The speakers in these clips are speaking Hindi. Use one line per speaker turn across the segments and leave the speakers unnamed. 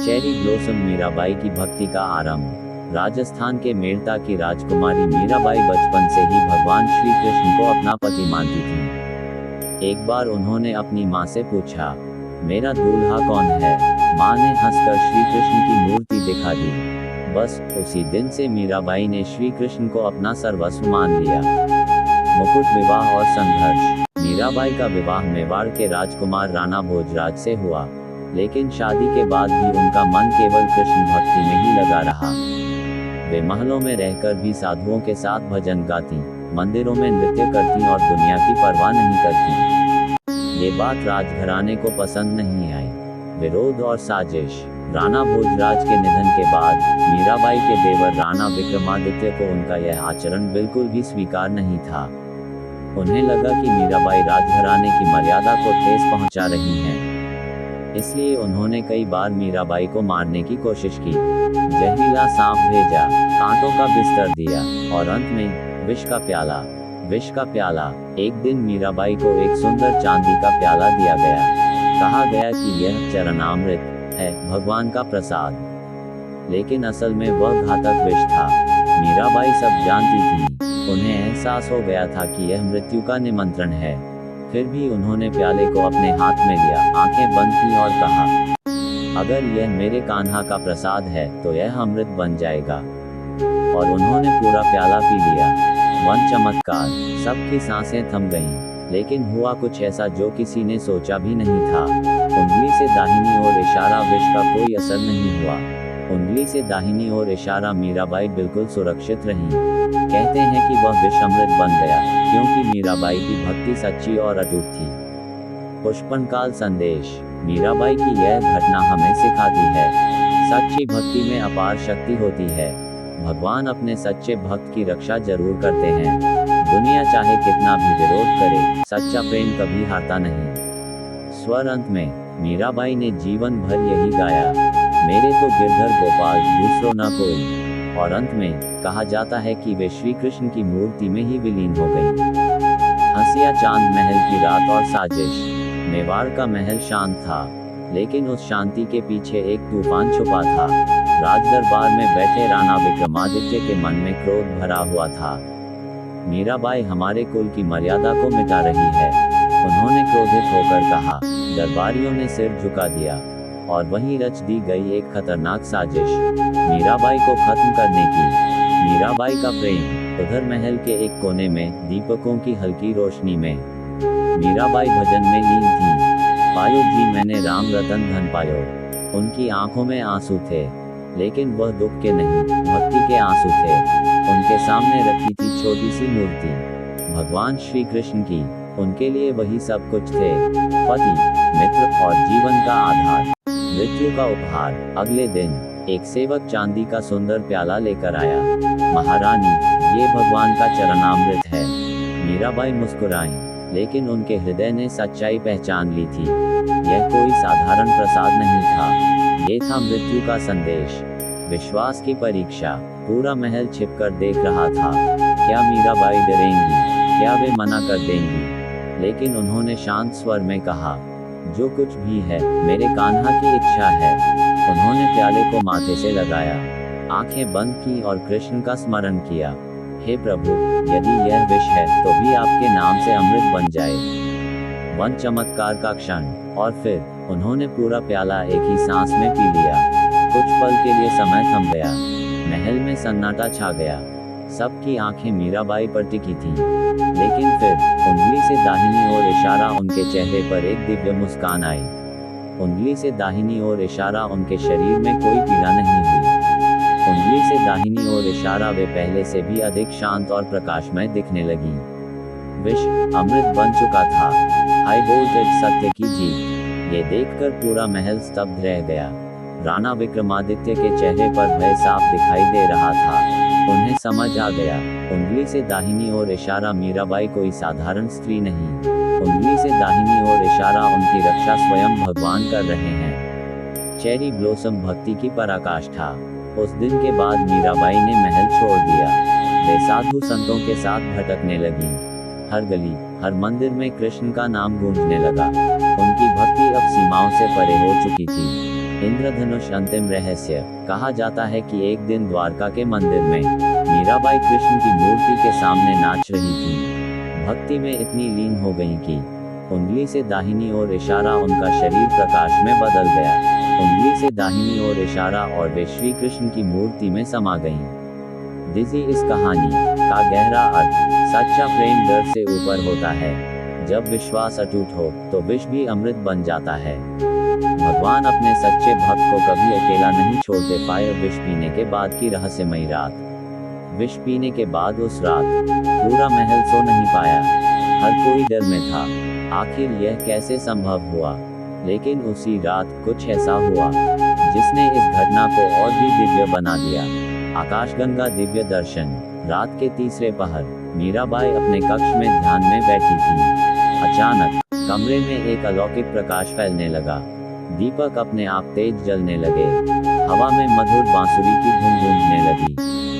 चेरी ब्लॉसम मीराबाई की भक्ति का आरंभ। राजस्थान के मेड़ता की राजकुमारी मीराबाई बचपन से ही भगवान श्री कृष्ण को अपना पति मानती थी। एक बार उन्होंने अपनी माँ से पूछा, मेरा दूल्हा कौन है? माँ ने हंसकर श्री कृष्ण की मूर्ति दिखा दी। बस उसी दिन से मीराबाई ने श्री कृष्ण को अपना सर्वस्व मान लिया। मुकुट विवाह और संघर्ष। मीराबाई का विवाह मेवाड़ के राजकुमार राणा भोजराज से हुआ, लेकिन शादी के बाद भी उनका मन केवल कृष्ण भक्ति में ही लगा रहा। वे महलों में रहकर भी साधुओं के साथ भजन गाती, मंदिरों में नृत्य करती और दुनिया की परवाह नहीं करती। ये बात राजघराने को पसंद नहीं आई। विरोध और साजिश। राणा भोजराज के निधन के बाद मीराबाई के देवर राणा विक्रमादित्य को उनका यह आचरण बिल्कुल भी स्वीकार नहीं था। उन्हें लगा कि मीराबाई राजघराने की मर्यादा को ठेस पहुंचा रही हैं। इसलिए उन्होंने कई बार मीराबाई को मारने की कोशिश की। जहरीला सांप भेजा, कांटों का बिस्तर दिया और अंत में विष का प्याला। विष का प्याला। एक दिन मीराबाई को एक सुंदर चांदी का प्याला दिया गया। कहा गया कि यह चरणामृत है, भगवान का प्रसाद। लेकिन असल में वह घातक विष था। मीराबाई सब जानती थी। उन्हें एहसास हो गया था कि यह मृत्यु का निमंत्रण है। फिर भी उन्होंने प्याले को अपने हाथ में लिया, आंखें बंद की और कहा, अगर यह मेरे कान्हा का प्रसाद है तो यह अमृत बन जाएगा। और उन्होंने पूरा प्याला पी लिया। वन चमत्कार। सबकी सांसें थम गईं, लेकिन हुआ कुछ ऐसा जो किसी ने सोचा भी नहीं था। उंगली से दाहिनी ओर इशारा, विष का कोई असर नहीं हुआ। उंगली से दाहिनी ओर इशारा, मीराबाई बिल्कुल सुरक्षित रही। कहते हैं कि वह विष अमृत बन गया, क्योंकि मीराबाई की भक्ति सच्ची और अटूट थी। पुष्पनकाल संदेश। मीराबाई की यह घटना हमें सिखाती है, सच्ची भक्ति में अपार शक्ति होती है। भगवान अपने सच्चे भक्त की रक्षा जरूर करते हैं। दुनिया चाहे कितना भी विरोध करे, सच्चा प्रेम कभी हारता नहीं। स्वर अंत में मीराबाई ने जीवन भर यही गाया, मेरे तो गिरधर गोपाल, दूसरो न कोई। और अंत में कहा जाता है कि वे श्री कृष्ण की मूर्ति में ही विलीन हो गई। हंसिया चांद महल की रात और साजिश। मेवाड़ का महल शांत था, लेकिन उस शांति के पीछे एक तूफान छुपा था। राजदरबार में बैठे राणा विक्रमादित्य के मन में क्रोध भरा हुआ था। मीराबाई हमारे कुल की मर्यादा को मिटा रही है, उन्होंने क्रोधित होकर कहा। दरबारियों ने सिर झुका दिया और वहीं रच दी गई एक खतरनाक साजिश, मीराबाई को खत्म करने की। मीराबाई का प्रेम। उधर महल के एक कोने में दीपकों की हल्की रोशनी में मीराबाई भजन में लीन थी। पायो जी मैंने राम रतन धन पायो। उनकी आंखों में आंसू थे, लेकिन वह दुख के नहीं, भक्ति के आंसू थे। उनके सामने रखी थी छोटी सी मूर्ति, भगवान श्री कृष्ण की। उनके लिए वही सब कुछ थे, पति, मित्र और जीवन का आधार। मृत्यु का उपहार। अगले दिन एक सेवक चांदी का सुंदर प्याला लेकर आया। महारानी, ये भगवान का चरणामृत है। मीराबाई मुस्कुराईं, लेकिन उनके हृदय ने सच्चाई पहचान ली थी। यह कोई साधारण प्रसाद नहीं था, ये था मृत्यु का संदेश, विश्वास की परीक्षा। पूरा महल छिपकर देख रहा था। क्या मीराबाई डरेंगी? क्या वे मना कर देंगी? लेकिन उन्होंने शांत स्वर में कहा, जो कुछ भी है, मेरे कान्हा की इच्छा है। उन्होंने प्याले को माथे से लगाया, आंखें बंद की और कृष्ण का स्मरण किया। हे प्रभु, यदि यह विष है तो भी आपके नाम से अमृत बन जाए। वन चमत्कार का क्षण। और फिर उन्होंने पूरा प्याला एक ही सांस में पी लिया। कुछ पल के लिए समय थम गया। महल में सन्नाटा छा गया। सबकी आंखें मीराबाई पर टिकी थीं। लेकिन फिर उंगली से दाहिनी ओर इशारा, उनके चेहरे पर एक दिव्य मुस्कान आई। उंगली से दाहिनी ओर इशारा, उनके शरीर में कोई पीड़ा नहीं हुई। उंगली से दाहिनी ओर इशारा, वे पहले से भी अधिक शांत और प्रकाशमय दिखने लगी। विष अमृत बन चुका था। हाई वोल्टेज सत्य की जीत। ये देखकर पूरा महल स्तब्ध रह गया। राणा विक्रमादित्य के चेहरे पर भय साफ दिखाई दे रहा था। उन्हें समझ आ गया। उंगली से दाहिनी ओर इशारा, मीराबाई कोई साधारण स्त्री नहीं। उंगली से दाहिनी ओर इशारा, उनकी रक्षा स्वयं भगवान कर रहे हैं। चेरी ब्लॉसम भक्ति की पराकाष्ठा। उस दिन के बाद मीराबाई ने महल छोड़ दिया। वे साधु संतों के साथ भटकने लगी। हर गली, हर मंदिर में कृष्ण का नाम गूंजने लगा। उनकी भक्ति अब सीमाओं से परे हो चुकी थी। इंद्रधनुष अंतिम रहस्य। कहा जाता है कि एक दिन द्वारका के मंदिर में मीराबाई कृष्ण की मूर्ति के सामने नाच रही थी। भक्ति में इतनी लीन हो गई कि उंगली से दाहिनी ओर इशारा उनका शरीर प्रकाश में बदल गया। उंगली से दाहिनी ओर इशारा और वे श्री कृष्ण की मूर्ति में समा गईं। दिजी इस कहानी का गहरा अर्थ। सच्चा प्रेम डर से ऊपर होता है। जब विश्वास अटूट हो तो विष भी अमृत बन जाता है। भगवान अपने सच्चे भक्त को कभी अकेला नहीं छोड़ते पाए। विष पीने के बाद की रहस्यमयी रात। विष पीने के बाद उस रात पूरा महल सो नहीं पाया। हर कोई डर में था। आखिर यह कैसे संभव हुआ? लेकिन उसी रात कुछ ऐसा हुआ जिसने इस घटना को और भी दिव्य बना दिया। आकाशगंगा दिव्य दर्शन। रात के तीसरे पहर मीराबाई अपने कक्ष में ध्यान में बैठी थी। अचानक कमरे में एक अलौकिक प्रकाश फैलने लगा। दीपक अपने आप तेज जलने लगे। हवा में मधुर बांसुरी की धुन गूंजने लगी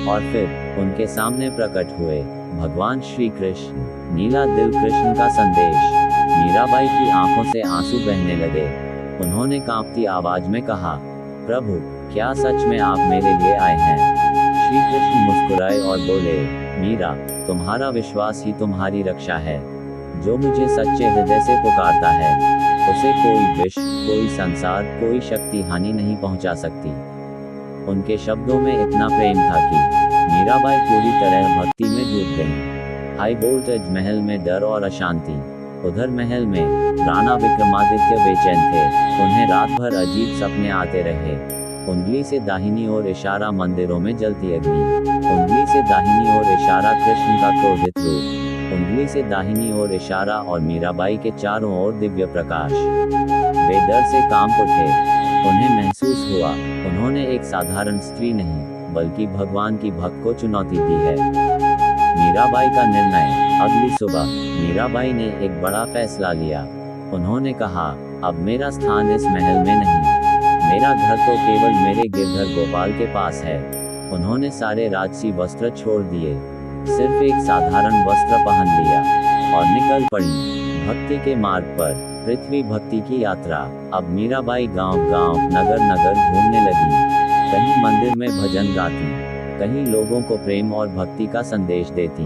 और फिर उनके सामने प्रकट हुए भगवान श्री कृष्ण। नीला दिल कृष्ण का संदेश। मीराबाई की आंखों से आंसू बहने लगे। उन्होंने कांपती आवाज में कहा, प्रभु, क्या सच में आप मेरे लिए आए हैं? श्री कृष्ण मुस्कुराए और बोले, मीरा, तुम्हारा विश्वास ही तुम्हारी रक्षा है। जो मुझे सच्चे हृदय से पुकारता है उसे कोई विष, कोई संसार, कोई शक्ति हानि नहीं पहुंचा सकती। उनके शब्दों में इतना प्रेम था कि मीराबाई पूरी तरह भक्ति में डूब गईं। हाई वोल्टेज महल में डर और अशांति। उधर महल में राणा विक्रमादित्य बेचैन थे। उन्हें रात भर अजीब सपने आते रहे। उंगली से दाहिनी ओर इशारा मंदिरों में जलती अग्नि। उंगली से दाहिनी ओर इशारा कृष्ण का क्रोधित रूप। उंगली से दाहिनी ओर इशारा और मीराबाई के चारों ओर दिव्य प्रकाश। वे डर से कांप उठे। उन्हें महसूस हुआ उन्होंने एक साधारण स्त्री नहीं बल्कि भगवान की भक्त को चुनौती दी है। मीराबाई का निर्णय। अगली सुबह मीराबाई ने एक बड़ा फैसला लिया। उन्होंने कहा, अब मेरा स्थान इस महल में नहीं। मेरा घर तो केवल मेरे गिरधर गोपाल के पास है। उन्होंने सारे राजसी वस्त्र छोड़ दिए। सिर्फ एक साधारण वस्त्र पहन लिया और निकल पड़ी भक्ति के मार्ग पर। पृथ्वी भक्ति की यात्रा। अब मीराबाई गांव-गांव, नगर-नगर घूमने लगी। कहीं मंदिर में भजन गाती, कहीं लोगों को प्रेम और भक्ति का संदेश देती,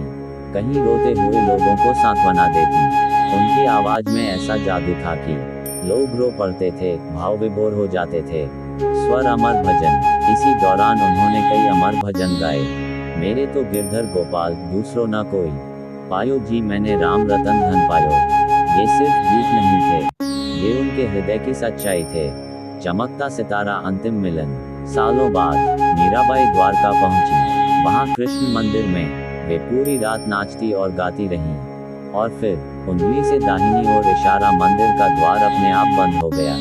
कहीं रोते हुए लोगों को सांत्वना देती। उनकी आवाज में ऐसा जादू था कि लोग रो पड़ते थे, भाव विभोर हो जाते थे। स्वर अमर भजन। इसी दौरान उन्होंने कई अमर भजन गाए। मेरे तो गिरधर गोपाल, दूसरो न कोई। पायो जी मैंने राम रतन धन पायो। ये सिर्फ गीत नहीं थे, ये उनके हृदय की सच्चाई थे। चमकता सितारा अंतिम मिलन। सालों बाद मीराबाई द्वारका पहुंची। वहां कृष्ण मंदिर में वे पूरी रात नाचती और गाती रहीं। और फिर उंगली से दाहिनी ओर इशारा मंदिर का द्वार अपने आप बंद हो गया।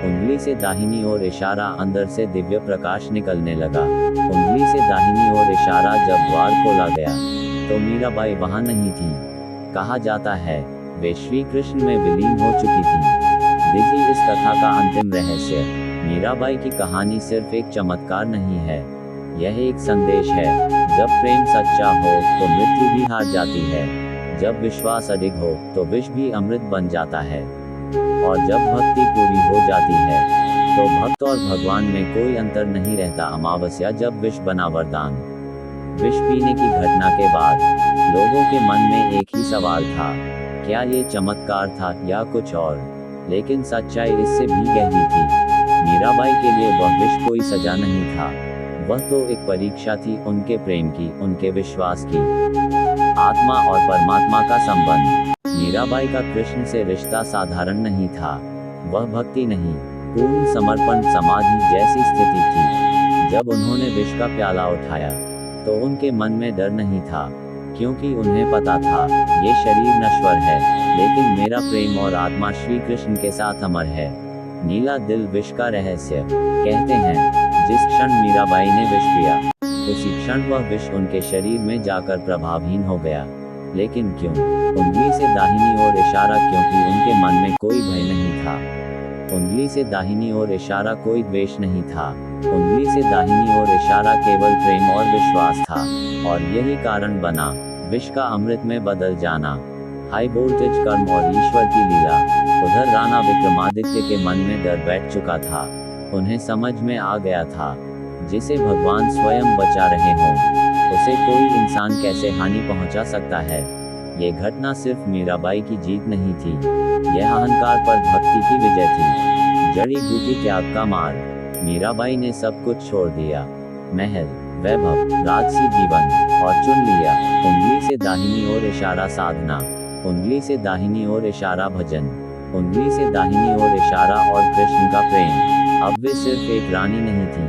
उंगली से दाहिनी ओर इशारा अंदर से दिव्य प्रकाश निकलने लगा। उंगली से दाहिनी ओर इशारा जब द्वार खोला गया तो मीराबाई वहां नहीं थी। कहा जाता है वे श्री कृष्ण में विलीन हो चुकी थी। देखिए इस कथा का अंतिम रहस्य। मीराबाई की कहानी सिर्फ एक चमत्कार नहीं है, यह एक संदेश है। जब प्रेम सच्चा हो तो मृत्यु भी हार जाती है। जब विश्वास अडिग हो तो विष भी अमृत बन जाता है। और जब भक्ति पूरी हो जाती है तो भक्त और भगवान में कोई अंतर नहीं रहता। अमावस्या जब विष बना वरदान। विष पीने की घटना के बाद लोगों के मन में एक ही सवाल था, क्या ये चमत्कार था या कुछ और? लेकिन सच्चाई इससे भी गहरी थी। मीराबाई के लिए वह विष कोई सजा नहीं था, वह तो एक परीक्षा थी उनके प्रेम की, उनके विश्वास की। आत्मा और परमात्मा का संबंध। मीराबाई का कृष्ण से रिश्ता साधारण नहीं था, वह भक्ति नहीं, पूर्ण समर्पण, समाधि जैसी स्थिति थी। जब उन्होंने विष का प्याला उठाया तो उनके मन में डर नहीं था, क्योंकि उन्हें पता था ये शरीर नश्वर है, लेकिन मेरा प्रेम और आत्मा श्री कृष्ण के साथ अमर है। नीला दिल विष का रहस्य। कहते हैं जिस क्षण मीराबाई ने विष पिया उसी क्षण वह विष उनके शरीर में जाकर प्रभावहीन हो गया। लेकिन क्यों? उंगली से दाहिनी ओर इशारा, क्योंकि उनके मन में कोई भय नहीं था। उंगली से दाहिनी ओर इशारा, कोई द्वेष नहीं था। उंगली से दाहिनी ओर इशारा, केवल प्रेम और विश्वास था। और यही कारण बना विष का अमृत में बदल जाना। हाई वोल्टेज कर्म और ईश्वर की लीला। उधर राणा विक्रमादित्य के मन में डर बैठ चुका था। उन्हें समझ में आ गया था, जिसे भगवान स्वयं बचा रहे हों, उसे कोई इंसान कैसे हानि पहुंचा सकता है। ये घटना सिर्फ मीराबाई की जीत नहीं थी, यह अहंकार पर भक्ति की विजय थी। जड़ी बूटी त्याग का मार्ग। मीराबाई ने सब कुछ छोड़ दिया, महल, वैभव, राजसी जीवन, और चुन लिया उंगली से दाहिनी ओर इशारा साधना, उंगली से दाहिनी ओर इशारा भजन, उंगली से दाहिनी ओर इशारा और कृष्ण का प्रेम। अब वे सिर्फ एक रानी नहीं थी,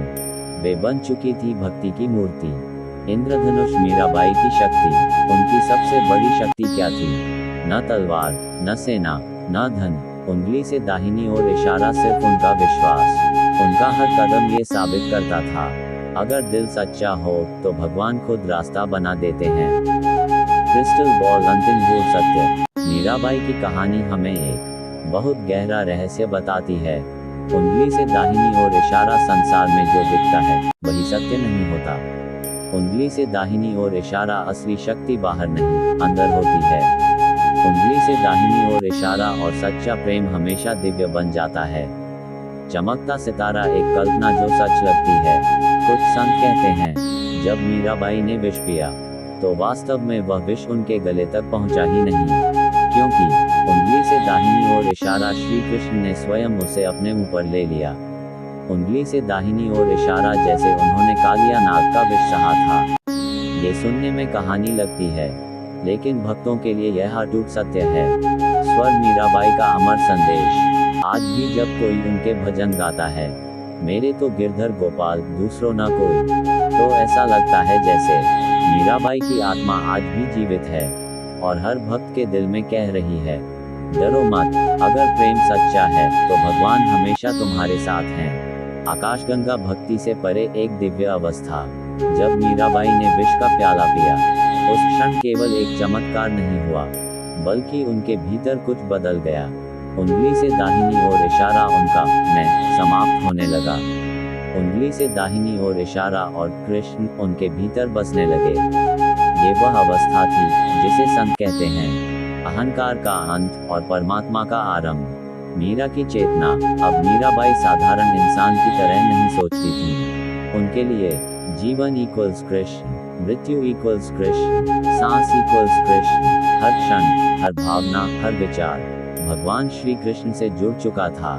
वे बन चुकी थी भक्ति की मूर्ति। इंद्रधनुष मीराबाई की शक्ति। उनकी सबसे बड़ी शक्ति क्या थी? न तलवार, न सेना, न धन, उंगली से दाहिनी ओर इशारा, सिर्फ उनका विश्वास। उनका हर कदम ये साबित करता था, अगर दिल सच्चा हो तो भगवान खुद रास्ता बना देते हैं। क्रिस्टल बॉल, अंतिम गूढ़ सत्य। मीराबाई की कहानी हमें एक बहुत गहरा रहस्य बताती है। उंगली से दाहिनी ओर इशारा, संसार में जो दिखता है वही सत्य नहीं होता। उंगली से दाहिनी ओर इशारा, असली शक्ति बाहर नहीं, अंदर होती है। उंगली से दाहिनी ओर इशारा और सच्चा प्रेम हमेशा दिव्य बन जाता है। चमकता सितारा, एक कल्पना जो सच लगती है। कुछ संत कहते हैं, जब मीराबाई ने विष पिया तो वास्तव में वह विष उनके गले तक पहुंचा ही नहीं, क्योंकि उंगली से दाहिनी ओर इशारा, श्री कृष्ण ने स्वयं उसे अपने मुंह पर ले लिया। उंगली से दाहिनी ओर इशारा, जैसे उन्होंने कालिया नाग का विष सहा था। ये सुनने में कहानी लगती है, लेकिन भक्तों के लिए यह अटूट सत्य है। स्वर मीराबाई का अमर संदेश। आज भी जब कोई उनके भजन गाता है, मेरे तो गिरधर गोपाल, दूसरों न कोई, तो ऐसा लगता है जैसे मीराबाई की आत्मा आज भी जीवित है और हर भक्त के दिल में कह रही है, डरो मत, अगर प्रेम सच्चा है तो भगवान हमेशा तुम्हारे साथ हैं। आकाशगंगा, भक्ति से परे एक दिव्य अवस्था। जब मीराबाई ने विष का प्याला पिया, उस क्षण केवल एक चमत्कार नहीं हुआ, बल्कि उनके भीतर कुछ बदल गया। उंगली से दाहिनी ओर इशारा, उनका मैं समाप्त होने लगा। उंगली से दाहिनी ओर इशारा और कृष्ण उनके भीतर बसने लगे। ये वह अवस्था थी जिसे संत कहते हैं अहंकार का अंत और परमात्मा का आरंभ। मीरा की चेतना। अब मीराबाई साधारण इंसान की तरह नहीं सोचती थी। उनके लिए जीवन इक्वल्स कृष्ण, मृत्यु इक्वल्स कृष्ण, सांस इक्वल्स कृष्ण। हर क्षण, हर भावना, हर विचार भगवान श्री कृष्ण से जुड़ चुका था।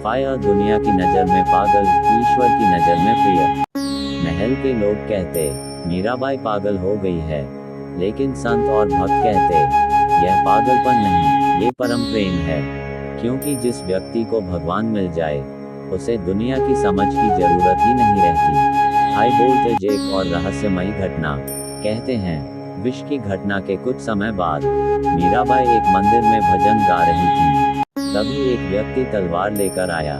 फायर, दुनिया की नजर में पागल, ईश्वर की नजर में प्रिय। महल के लोग कहते, मीराबाई पागल हो गई है, लेकिन संत और भक्त कहते, यह पागलपन नहीं, ये परम प्रेम है। क्योंकि जिस व्यक्ति को भगवान मिल जाए, उसे दुनिया की समझ की जरूरत ही नहीं रहती। हाई वोल्टेज, एक और रहस्यमयी घटना। कहते हैं, विष की घटना के कुछ समय बाद मीराबाई एक मंदिर में भजन गा रही थी। तभी एक व्यक्ति तलवार लेकर आया।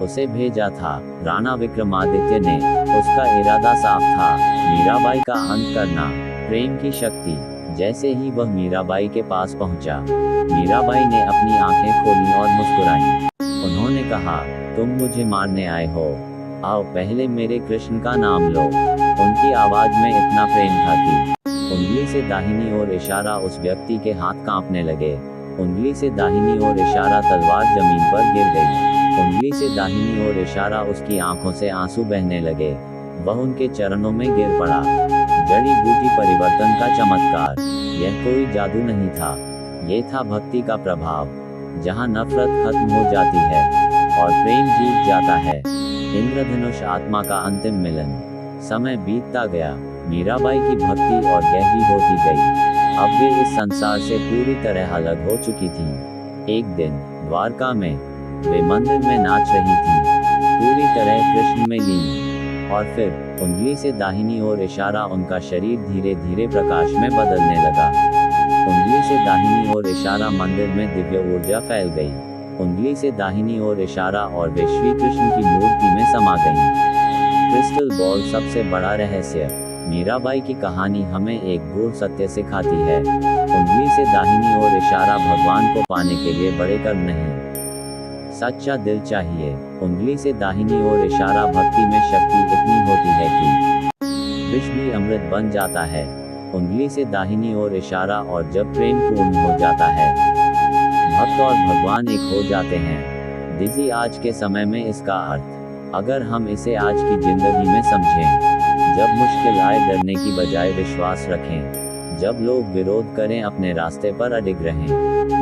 उसे भेजा था राणा विक्रमादित्य ने। उसका इरादा साफ था, मीराबाई का अंत करना। प्रेम की शक्ति। जैसे ही वह मीराबाई के पास पहुंचा, मीराबाई ने अपनी आंखें खोली और मुस्कुराई। उन्होंने कहा, तुम मुझे मारने आए हो, आओ पहले मेरे कृष्ण का नाम लो। उनकी आवाज में इतना प्रेम था कि उंगली से दाहिनी ओर इशारा, उस व्यक्ति के हाथ कांपने लगे। उंगली से दाहिनी ओर इशारा, तलवार जमीन पर गिर गई। उंगली से दाहिनी ओर इशारा, उसकी आंखों से आंसू बहने लगे। वह उनके चरणों में गिर पड़ा। जड़ी बूटी परिवर्तन का चमत्कार। यह कोई जादू नहीं था, ये था भक्ति का प्रभाव। जहां नफरत खत्म हो जाती है और प्रेम जीत जाता है। इंद्रधनुष, आत्मा का अंतिम मिलन। समय बीतता गया, मीराबाई की भक्ति और गहरी होती गई। अब वे इस संसार से पूरी तरह अलग हो चुकी थीं। एक दिन द्वारका में वे मंदिर में नाच रही थीं, पूरी तरह कृष्ण में लीन। और फिर उंगली से दाहिनी ओर इशारा, उनका शरीर धीरे धीरे प्रकाश में बदलने लगा। उंगली से दाहिनी ओर इशारा, मंदिर में दिव्य ऊर्जा फैल गई। उंगली से दाहिनी ओर इशारा और वे श्री कृष्ण की मूर्ति में समा गईं। क्रिस्टल बॉल, सबसे बड़ा रहस्य। मीराबाई की कहानी हमें एक गूढ़ सत्य सिखाती है। उंगली से दाहिनी ओर इशारा भगवान को पाने के लिए बड़े कर्म नहीं, सच्चा दिल चाहिए। उंगली से दाहिनी ओर इशारा, भक्ति में शक्ति इतनी होती है कि विष भी अमृत बन जाता है। उंगली से दाहिनी ओर इशारा, और जब प्रेम पूर्ण हो जाता है, भक्त और भगवान एक हो जाते हैं। डिजी, आज के समय में इसका अर्थ अगर हम इसे आज की जिंदगी में समझें, जब मुश्किल आए डरने की बजाय विश्वास रखें, जब लोग विरोध करें अपने रास्ते पर अडिग रहें,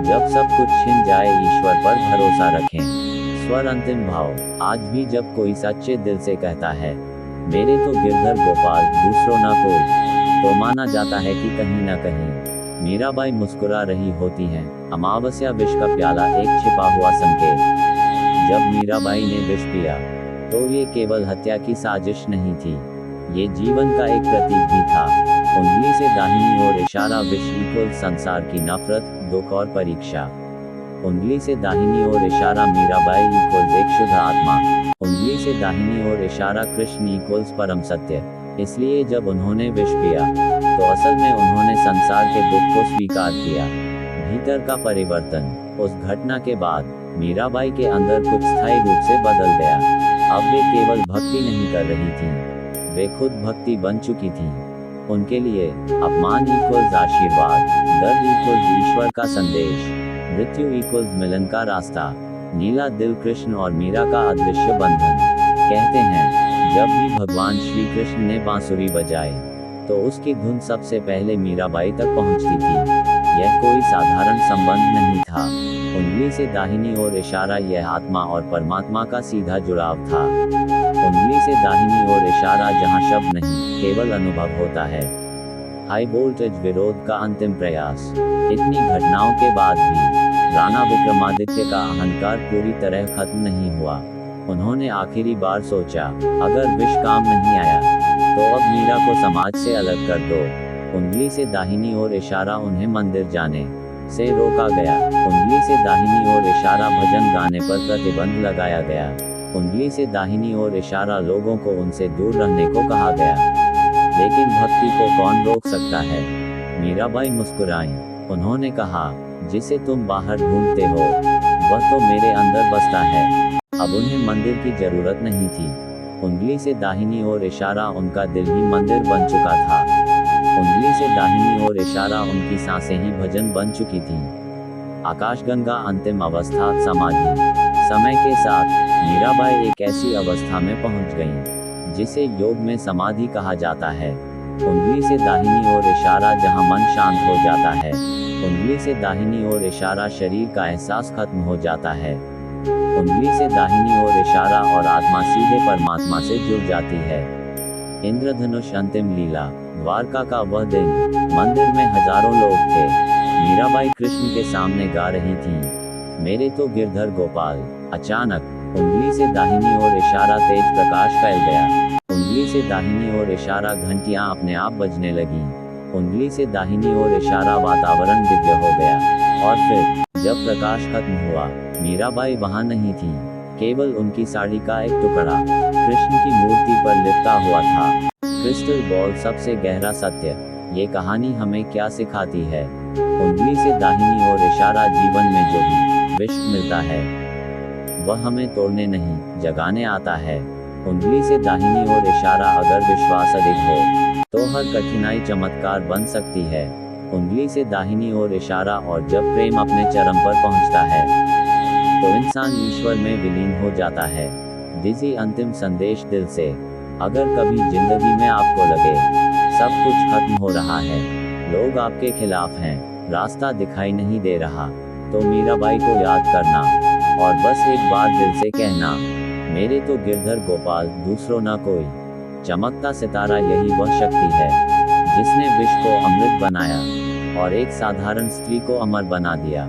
जब सब कुछ छिन जाए ईश्वर पर भरोसा रखें। स्वर अंतिम भाव। आज भी जब कोई सच्चे दिल से कहता है, मेरे तो गिरधर गोपाल दूसरों ना कोई, तो माना जाता है कि कहीं ना कहीं मीराबाई मुस्कुरा रही होती हैं। अमावस्या विष का प्याला एक छिपा हुआ संकेत। जब मीराबाई ने विष पिया, तो ये केवल हत्या की साजिश नहीं थी, ये जीवन का एक प्रतीक भी था। उंगली से दाहिनी ओर इशारा। विष इक्वल संसार की नफरत, दुख और परीक्षा। उंगली से दाहिनी ओर इशारा। मीराबाई इक्वल्स एक शुद्ध आत्मा। उंगली से दाहिनी ओर इशारा। कृष्ण इक्वल्स परम सत्य। इसलिए जब उन्होंने विष पिया, तो असल में उन्होंने संसार के दुख को स्वीकार किया। भीतर का परिवर्तन। उस घटना के बाद मीराबाई के अंदर कुछ स्थायी रूप से बदल गया। अब वे केवल भक्ति नहीं कर रही थीं, वे खुद भक्ति बन चुकी थीं। उनके लिए अपमान इक्वल्स आशीर्वाद, दर्द इक्वल्स ईश्वर का संदेश, मृत्यु इक्वल्स मिलन का रास्ता। नीला दिल कृष्ण और मीरा का अदृश्य बंधन। कहते हैं, जब भी भगवान श्री कृष्ण ने बांसुरी बजाई, तो उसकी धुन सबसे पहले मीराबाई तक पहुंचती थी। यह कोई साधारण संबंध नहीं था। उंगली से दाहिनी ओर इशारा। यह आत्मा और परमात्मा का सीधा जुड़ाव था। उंगली से दाहिनी ओर इशारा। जहां शब्द नहीं, केवल अनुभव होता है। हाई वोल्टेज विरोध का अंतिम प्रयास। इतनी घटनाओं के बाद भी राणा विक्रमादित्य का अहंकार पूरी तरह खत्म नहीं हुआ। उन्होंने आखिरी बार सोचा, अगर विष काम नहीं आया, तो अब मीरा को समाज से अलग कर दो। उंगली से दाहिनी ओर इशारा। उन्हें मंदिर जाने से रोका गया। उंगली से दाहिनी ओर इशारा। भजन गाने पर प्रतिबंध लगाया गया। उंगली से दाहिनी ओर इशारा। लोगों को उनसे दूर रहने को कहा गया। लेकिन भक्ति को कौन रोक सकता है? मीराबाई मुस्कुराईं। उन्होंने कहा, जिसे तुम बाहर ढूंढते हो, वह तो मेरे अंदर बसता है। अब उन्हें मंदिर की जरूरत नहीं थी। उंगली से दाहिनी ओर इशारा। उनका दिल ही मंदिर बन चुका था। उंगली से दाहिनी ओर इशारा। उनकी सांसें ही भजन बन चुकी थीं। आकाशगंगा अंतिम अवस्था। समाधि। समय के साथ मीराबाई एक ऐसी अवस्था में पहुंच गईं, जिसे योग में समाधि कहा जाता है। उंगली से दाहिनी ओर इशारा। जहां मन शांत हो जाता है। उंगली से दाहिनी ओर इशारा। शरीर का एहसास खत्म हो जाता है। उंगली से दाहिनी ओर इशारा। और आत्मा सीधे परमात्मा से जुड़ जाती है। इंद्रधनुष अंतिम लीला। द्वारका का वह दिन, मंदिर में हजारों लोग थे। मीराबाई कृष्ण के सामने गा रही थीं, मेरे तो गिरधर गोपाल। अचानक उंगली से दाहिनी ओर इशारा। तेज प्रकाश फैल गया। उंगली से दाहिनी ओर इशारा। घंटियां अपने आप बजने लगीं। उंगली से दाहिनी ओर इशारा। वातावरण दिव्य हो गया। और फिर जब प्रकाश खत्म हुआ, मीराबाई वहां नहीं थी। केवल उनकी साड़ी का एक टुकड़ा कृष्ण की मूर्ति पर लिपटा हुआ था। क्रिस्टल बॉल सबसे गहरा सत्य। ये कहानी हमें क्या सिखाती है? उंगली से दाहिनी ओर इशारा। जीवन में जो भी विष मिलता है, वह हमें तोड़ने नहीं, जगाने आता है। उंगली से दाहिनी ओर इशारा। अगर विश्वास अधिक हो, तो हर कठिनाई चमत्कार बन सकती है। उंगली से दाहिनी ओर इशारा। और जब प्रेम अपने चरम पर पहुंचता है, तो इंसान ईश्वर में विलीन हो जाता है। दिजी अंतिम संदेश दिल से। अगर कभी जिंदगी में आपको लगे सब कुछ खत्म हो रहा है, लोग आपके खिलाफ हैं, रास्ता दिखाई नहीं दे रहा, तो मीराबाई को याद करना और बस एक बार दिल से कहना, मेरे तो गिरधर गोपाल दूसरों ना कोई। चमकता सितारा यही वह शक्ति है जिसने विष को अमृत बनाया और एक साधारण स्त्री को अमर बना दिया।